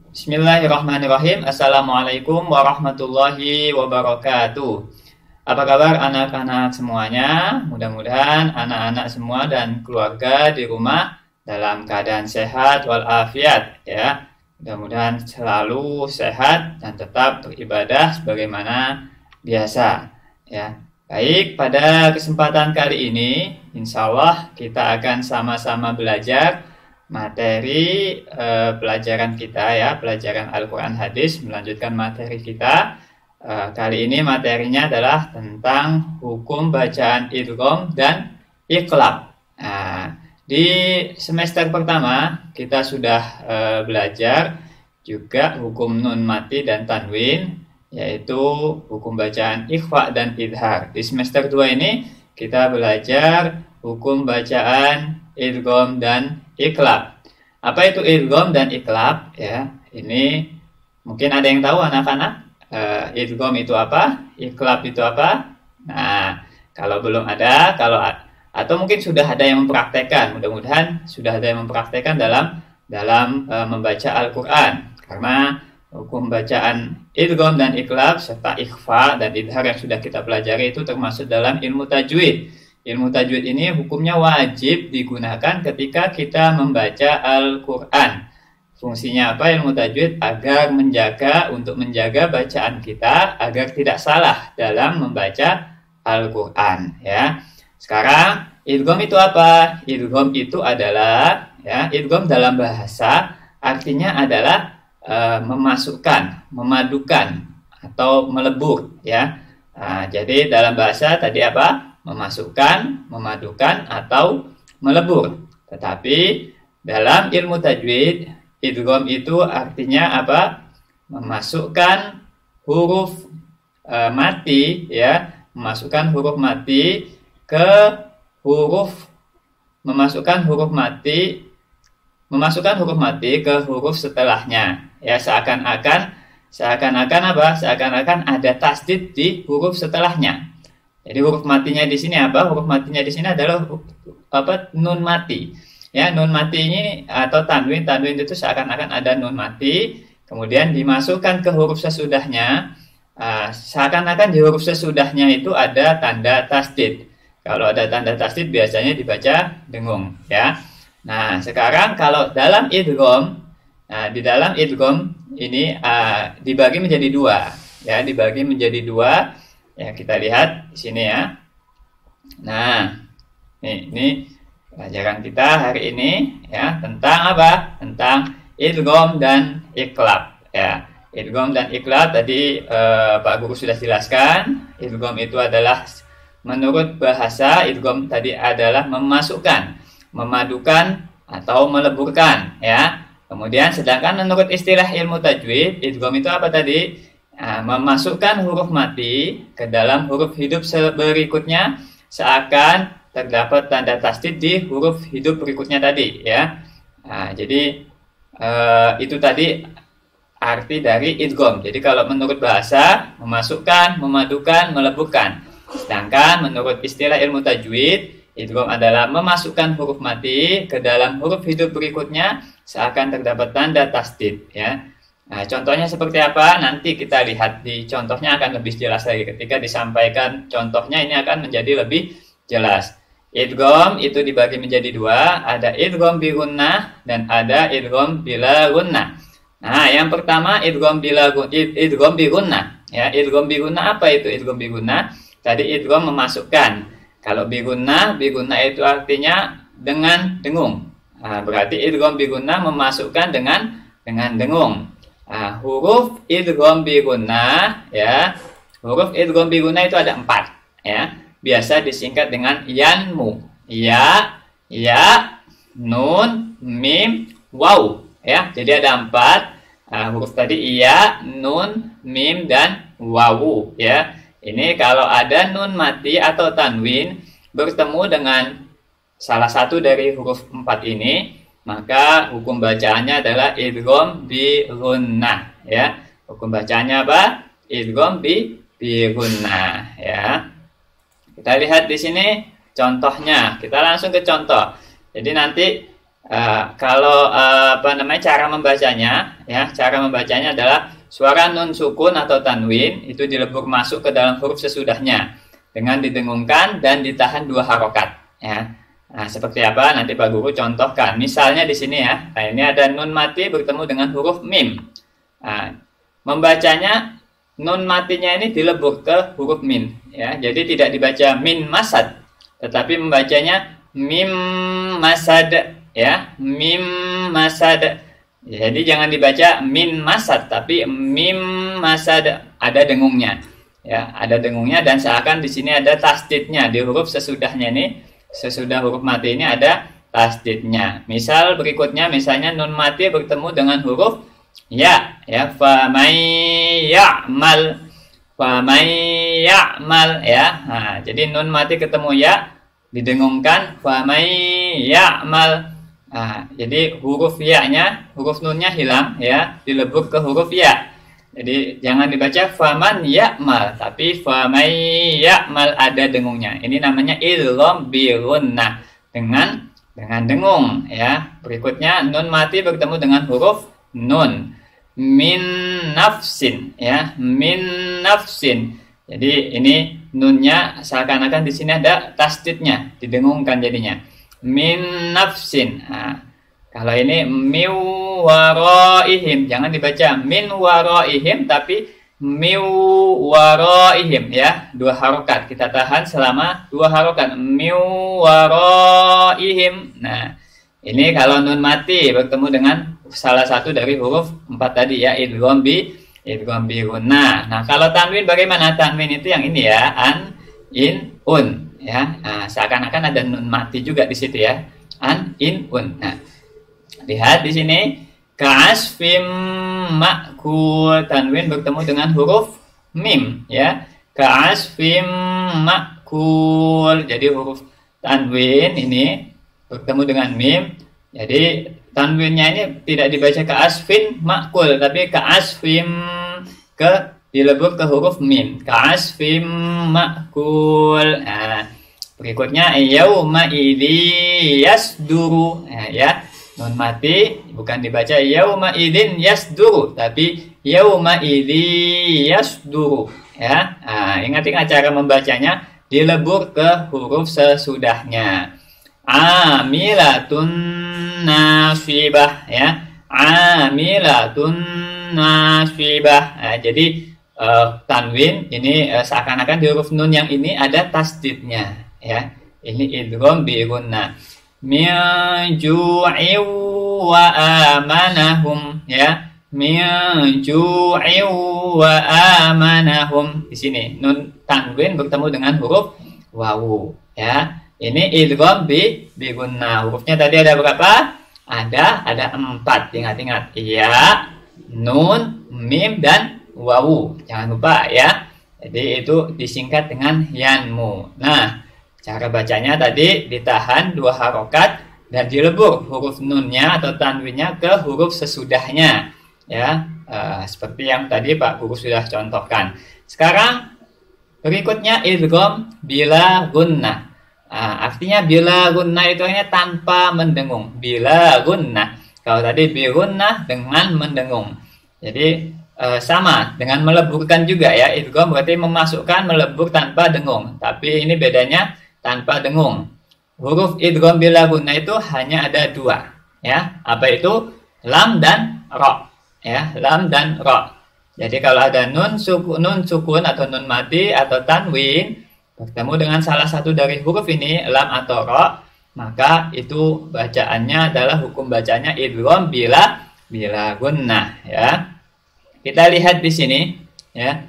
Bismillahirrahmanirrahim. Assalamualaikum warahmatullahi wabarakatuh. Apa kabar anak-anak semuanya? Mudah-mudahan anak-anak semua dan keluarga di rumah dalam keadaan sehat walafiat ya. Mudah-mudahan selalu sehat dan tetap beribadah sebagaimana biasa ya. Baik, pada kesempatan kali ini insya Allah kita akan sama-sama belajar materi pelajaran kita ya, pelajaran Al-Quran Hadis, melanjutkan materi kita. Kali ini materinya adalah tentang hukum bacaan idgham dan iqlab. Nah, di semester pertama kita sudah belajar juga hukum nun mati dan tanwin, yaitu hukum bacaan ikhfa dan idhar. Di semester 2 ini kita belajar hukum bacaan idgham dan iqlab. Apa itu idgham dan iqlab ya? Ini mungkin ada yang tahu anak-anak. Idgham itu apa? Iqlab itu apa? Nah, kalau belum ada, atau mungkin sudah ada yang mempraktekkan, mudah-mudahan sudah ada yang mempraktekkan dalam membaca Al-Qur'an. Karena hukum bacaan idgham dan iqlab serta ikhfa dan idhar yang sudah kita pelajari itu termasuk dalam ilmu tajwid. Ilmu tajwid ini hukumnya wajib digunakan ketika kita membaca Al-Quran. Fungsinya apa ilmu tajwid? Agar untuk menjaga bacaan kita agar tidak salah dalam membaca Al-Quran. Ya. Sekarang idgham itu apa? Idgham itu adalah idgham dalam bahasa artinya adalah memasukkan, memadukan atau melebur. Ya. Nah, jadi dalam bahasa tadi apa? Memasukkan, memadukan, atau melebur. Tetapi dalam ilmu tajwid, idgham itu artinya apa? Memasukkan huruf mati, ya, memasukkan huruf mati ke memasukkan huruf mati ke huruf setelahnya. Ya, seakan-akan apa? Seakan-akan ada tasdid di huruf setelahnya. Jadi huruf matinya di sini apa? Huruf matinya di sini adalah nun mati. Ya, nun mati ini atau tanwin itu seakan-akan ada nun mati, kemudian dimasukkan ke huruf sesudahnya. Seakan-akan di huruf sesudahnya itu ada tanda tasdid. Kalau ada tanda tasdid biasanya dibaca dengung, ya. Nah, sekarang kalau dalam idgham, di dalam idgham ini dibagi menjadi dua, ya, dibagi menjadi dua. Ya, kita lihat di sini ya. Nah, ini pelajaran kita hari ini ya tentang apa? Tentang idgham dan iqlab. Ya, idgham dan iqlab tadi Pak Guru sudah jelaskan. Idgham itu adalah menurut bahasa idgham tadi adalah memasukkan, memadukan atau meleburkan ya. Kemudian sedangkan menurut istilah ilmu tajwid, idgham itu apa tadi? Memasukkan huruf mati ke dalam huruf hidup berikutnya seakan terdapat tanda tasdid di huruf hidup berikutnya tadi ya. Jadi itu tadi arti dari idgham. Jadi kalau menurut bahasa memasukkan, memadukan, meleburkan. Sedangkan menurut istilah ilmu tajwid, idgham adalah memasukkan huruf mati ke dalam huruf hidup berikutnya seakan terdapat tanda tasdid ya. Nah, contohnya seperti apa? Nanti kita lihat di contohnya akan lebih jelas lagi. Ketika disampaikan contohnya ini akan menjadi lebih jelas. Idgham itu dibagi menjadi dua. Ada idgham bi gunnah dan ada idgham bila gunnah. Nah, yang pertama idgham bi gunnah. Ya, idgham bi gunnah apa itu idgham bi gunnah? Tadi idgham memasukkan. Kalau bi gunnah itu artinya dengan dengung. Nah, berarti idgham bi gunnah memasukkan dengan dengung. Huruf idgham bi gunnah ya. Huruf idgham bi gunnah itu ada 4 ya. Biasa disingkat dengan yanmu. Ya, nun, mim, waw ya. Jadi ada 4 huruf tadi ya, nun, mim dan wawu ya. Ini kalau ada nun mati atau tanwin bertemu dengan salah satu dari huruf 4 ini, maka hukum bacaannya adalah idgham bi gunnah ya. Hukum bacaannya apa? Idgham bi gunnah ya. Kita lihat di sini contohnya. Kita langsung ke contoh. Jadi nanti Kalau apa namanya cara membacanya, ya cara membacanya adalah suara nun sukun atau tanwin itu dilebur masuk ke dalam huruf sesudahnya dengan didengungkan dan ditahan 2 harokat. Ya. Nah, seperti apa? Nanti Pak Guru contohkan. Misalnya di sini ya. Nah, ini ada nun mati bertemu dengan huruf mim. Nah, membacanya nun matinya ini dilebur ke huruf min. Ya, jadi tidak dibaca min masad, tetapi membacanya mim masad. Ya, mim masad. Jadi jangan dibaca min masad, tapi mim masad, ada dengungnya. Ya, ada dengungnya dan seakan di sini ada tasdidnya di huruf sesudahnya ini. Sesudah huruf mati ini ada tasdidnya. Misal berikutnya, misalnya nun mati bertemu dengan huruf ya, ya, fa may ya'mal, ya. Nah, jadi nun mati ketemu ya, didengungkan fa may ya'mal. Nah, jadi huruf ya-nya, huruf nunnya hilang ya, dilebur ke huruf ya. Jadi jangan dibaca faman ya'mal, tapi famay ya'mal, ada dengungnya. Ini namanya idgham bi gunnah, dengan dengung ya. Berikutnya nun mati bertemu dengan huruf nun. Min nafsin ya, min nafsin. Jadi ini nunnya seakan-akan di sini ada tasdidnya, didengungkan jadinya. Min nafsin. Nah, kalau ini min waraihim, jangan dibaca min waraihim, tapi min waraihim ya, 2 harokat. Kita tahan selama 2 harokat. Min waraihim. Nah, ini kalau nun mati bertemu dengan salah satu dari huruf 4 tadi ya, idgham bi gunnah. Nah, kalau tanwin bagaimana? Tanwin itu yang ini ya, an, in, un ya. Nah, seakan-akan ada nun mati juga di situ ya. An, in, un. Nah, lihat di sini ka'asfim ma'kul, tanwin bertemu dengan huruf mim ya. Ka'asfim ma'kul. Jadi huruf tanwin ini bertemu dengan mim. Jadi tanwinnya ini tidak dibaca ka'asfin ma'kul, tapi ka'asfim, dilebur ke huruf mim. Ka'asfim ma'kul. Nah, berikutnya yauma idzi yasduru. Nah, ya. Nun mati bukan dibaca yauma idzin yasduru, tapi yauma idzi yasduru ya. Nah, ingat-ingat cara membacanya, dilebur ke huruf sesudahnya. Amilatun nasibah ya. Amilatun nasibah. Nah, jadi tanwin ini seakan-akan di huruf nun yang ini ada tasdidnya ya. Ini idgham bi gunnah. Min ju'in wa amanahum ya. Min ju'in wa amanahum. Di sini nun tanwin bertemu dengan huruf wawu ya. Ini idgham bi gunnah. Hurufnya tadi ada berapa? Ada 4. Ingat-ingat. Ya, nun, mim, dan wawu. Jangan lupa ya. Jadi itu disingkat dengan yanmu. Nah, cara bacanya tadi ditahan 2 harokat dan dilebur huruf nunnya atau tanwinnya ke huruf sesudahnya ya. Seperti yang tadi Pak Guru sudah contohkan. Sekarang berikutnya idgham bila gunnah. Artinya bila gunnah itu hanya tanpa mendengung. Bila gunnah. Kalau tadi bi gunnah dengan mendengung. Jadi sama dengan meleburkan juga ya. Idgham berarti memasukkan, melebur tanpa dengung. Tapi ini bedanya tanpa dengung. Huruf idgham bila gunnah itu hanya ada 2 ya. Apa itu? Lam dan ro ya. Lam dan ro. Jadi kalau ada nun sukun atau nun mati atau tanwin bertemu dengan salah satu dari huruf ini, lam atau ro, maka itu bacaannya adalah hukum bacanya idgham bila gunnah ya. Kita lihat di sini ya.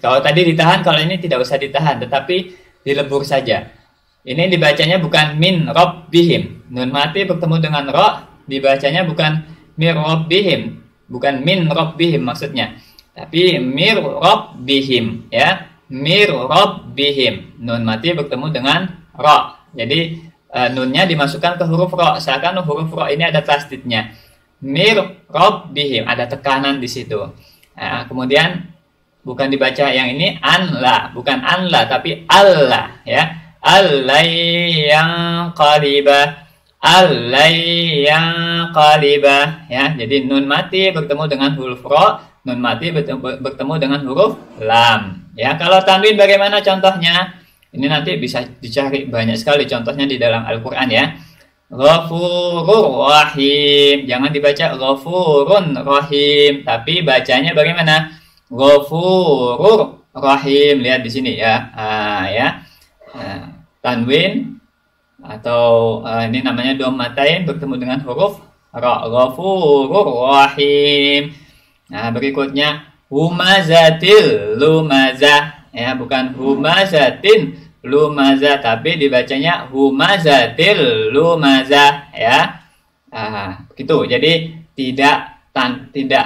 Kalau tadi ditahan, kalau ini tidak usah ditahan, tetapi dilebur saja. Ini dibacanya bukan min rabbihim. Nun mati bertemu dengan ro, dibacanya bukan mir rabbihim, bukan min rabbihim maksudnya, tapi mir rabbihim ya. Mir rabbihim. Nun mati bertemu dengan ro. Jadi nunnya dimasukkan ke huruf ro, seakan huruf ro ini ada tasdidnya. Mir rabbihim, ada tekanan di situ. Nah, kemudian bukan dibaca yang ini anla, bukan anla tapi Allah ya. Allah yang qaribah. Al-layyanqalibah, ya. Jadi nun mati bertemu dengan huruf ro, nun mati bertemu dengan huruf lam. Ya, kalau tanwin bagaimana contohnya? Ini nanti bisa dicari banyak sekali contohnya di dalam Al-Qur'an ya. Ghafurur rahim. Jangan dibaca ghafurun rahim, tapi bacanya bagaimana? Ghafurur rahim. Lihat di sini ya. Ya. Tanwin atau ini namanya dhammatain bertemu dengan huruf ra. Ghafurur rahim. Nah, berikutnya humazatil lumazah, ya, bukan humazatin lumazah, tapi dibacanya humazatil lumazah, ya. Begitu. Jadi tidak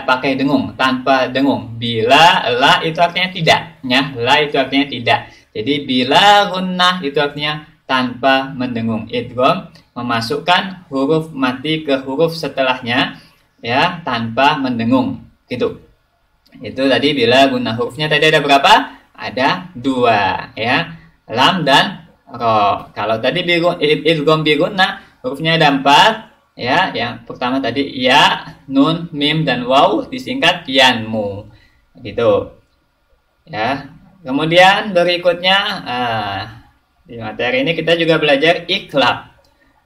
pakai dengung, tanpa dengung. Bila la itu artinya tidak, ya. La itu artinya tidak. Jadi bila gunnah itu artinya tanpa mendengung. Idgham memasukkan huruf mati ke huruf setelahnya, ya, tanpa mendengung. Gitu. Itu tadi bila gunnah. Hurufnya tadi ada berapa? Ada 2, ya. Lam dan ro. Kalau tadi idgham bi gunnah, hurufnya ada 4, ya. Yang pertama tadi ya, nun, mim dan waw disingkat yanmu. Gitu. Ya. Kemudian berikutnya di materi ini kita juga belajar iklab.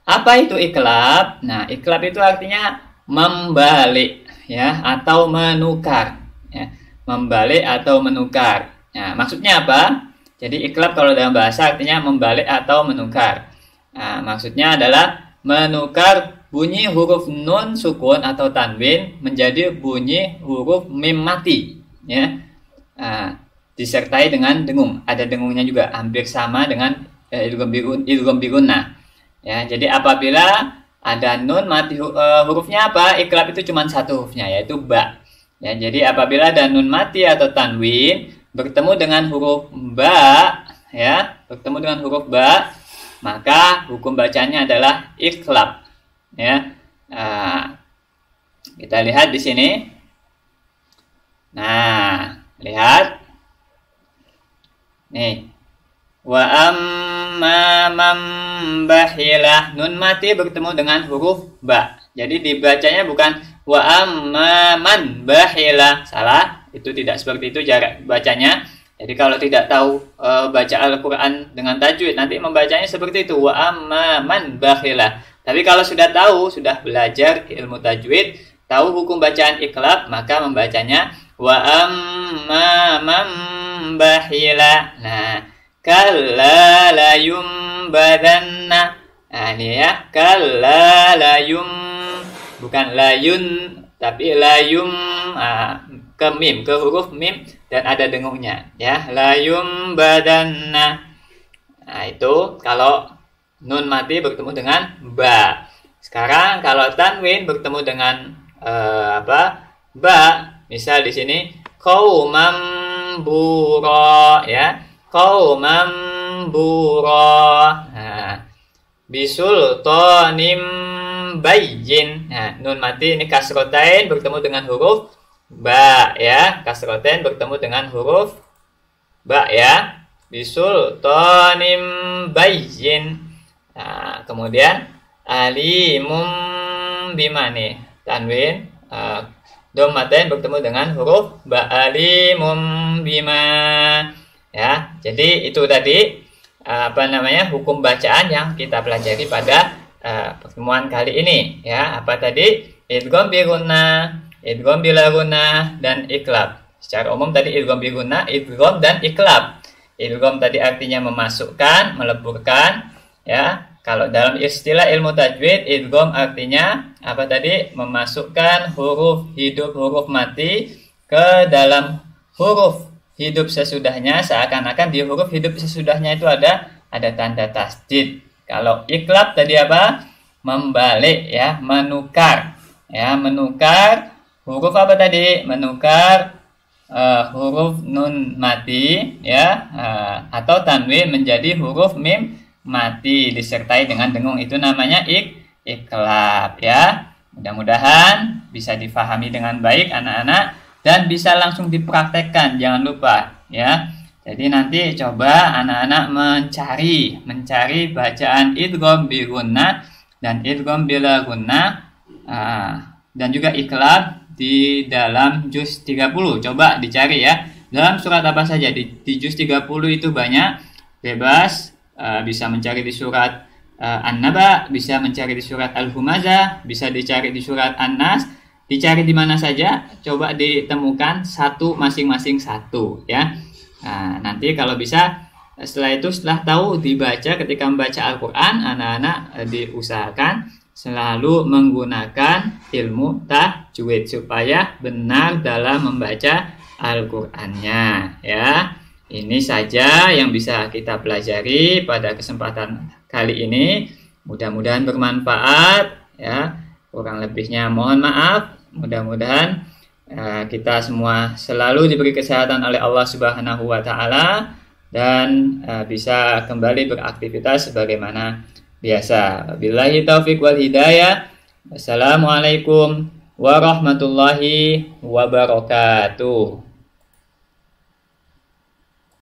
Apa itu iklab? Nah, iklab itu artinya membalik, ya, atau menukar, ya. Membalik atau menukar. Nah, maksudnya apa? Jadi iklab kalau dalam bahasa artinya membalik atau menukar. Nah, maksudnya adalah menukar bunyi huruf nun sukun atau tanwin menjadi bunyi huruf mim mati, ya. Disertai dengan dengung. Ada dengungnya juga, hampir sama dengan idgham bi gunnah. Ya, jadi apabila ada nun mati hurufnya apa? Iklab itu cuma satu hurufnya, yaitu ba. Ya, jadi apabila ada nun mati atau tanwin bertemu dengan huruf ba, ya, bertemu dengan huruf ba, maka hukum bacanya adalah iklab. Ya, kita lihat di sini. Nah, lihat, nih. Wa amma man bahilah, nun mati bertemu dengan huruf ba. Jadi dibacanya bukan wa amma man bahilah. Salah, itu tidak seperti itu cara bacanya. Jadi kalau tidak tahu baca Al-Qur'an dengan tajwid, nanti membacanya seperti itu, wa amma man bahilah. Tapi kalau sudah tahu, sudah belajar ilmu tajwid, tahu hukum bacaan iklab, maka membacanya wa amma man bahilah. Nah, kalla la yumbadanna. Nah, ini ya, kalla la bukan layun, tapi layum, ke mim, ke huruf mim dan ada dengungnya, ya. La yumbadanna. Nah, itu kalau nun mati bertemu dengan ba. Sekarang kalau tanwin bertemu dengan ba, misal di sini qaumam bura, ya. Qaumam bura. Nah, bisultanim bayyin. Nah, nun mati ini kasrotain bertemu dengan huruf ba, ya. Kasrotain bertemu dengan huruf ba, ya. Bisultanim bayyin. Nah, kemudian alimum bima nih, tanwin dhammatain bertemu dengan huruf ba, alimum bima. Ya, jadi itu tadi hukum bacaan yang kita pelajari pada pertemuan kali ini, ya. Apa tadi? Idgham bi gunnah, idgham bila gunnah, dan iklab. Secara umum tadi idgham bi gunnah, idgham dan iklab. Idgham tadi artinya memasukkan, meleburkan, ya. Kalau dalam istilah ilmu tajwid, idgham artinya apa tadi? Memasukkan huruf hidup, huruf mati ke dalam huruf hidup sesudahnya, seakan-akan di huruf hidup sesudahnya itu ada tanda tasdid. Kalau iklab tadi apa? Membalik, ya, menukar. Ya, menukar huruf apa tadi? Menukar huruf nun mati, ya, atau tanwin menjadi huruf mim mati disertai dengan dengung. Itu namanya iklab, ya. Mudah-mudahan bisa difahami dengan baik anak-anak dan bisa langsung dipraktekkan, jangan lupa, ya. Jadi nanti coba anak-anak mencari bacaan idgham bi gunnah dan idgham bila gunnah, dan juga iqlab di dalam juz 30. Coba dicari ya. Dalam surat apa saja di juz 30 itu banyak, bebas, bisa mencari di surat An-Naba, bisa mencari di surat Al-Humazah, bisa dicari di surat An-Nas, dicari di mana saja, coba ditemukan satu masing-masing satu ya. Nah, nanti kalau bisa setelah itu, setelah tahu dibaca, ketika membaca Al-Quran, anak-anak diusahakan selalu menggunakan ilmu tajwid supaya benar dalam membaca Al-Qur'annya ya. Ini saja yang bisa kita pelajari pada kesempatan kali ini. Mudah-mudahan bermanfaat ya. Kurang lebihnya mohon maaf. Mudah-mudahan kita semua selalu diberi kesehatan oleh Allah Subhanahu wa taala dan bisa kembali beraktivitas sebagaimana biasa. Billahi taufik wal hidayah. Wassalamualaikum warahmatullahi wabarakatuh.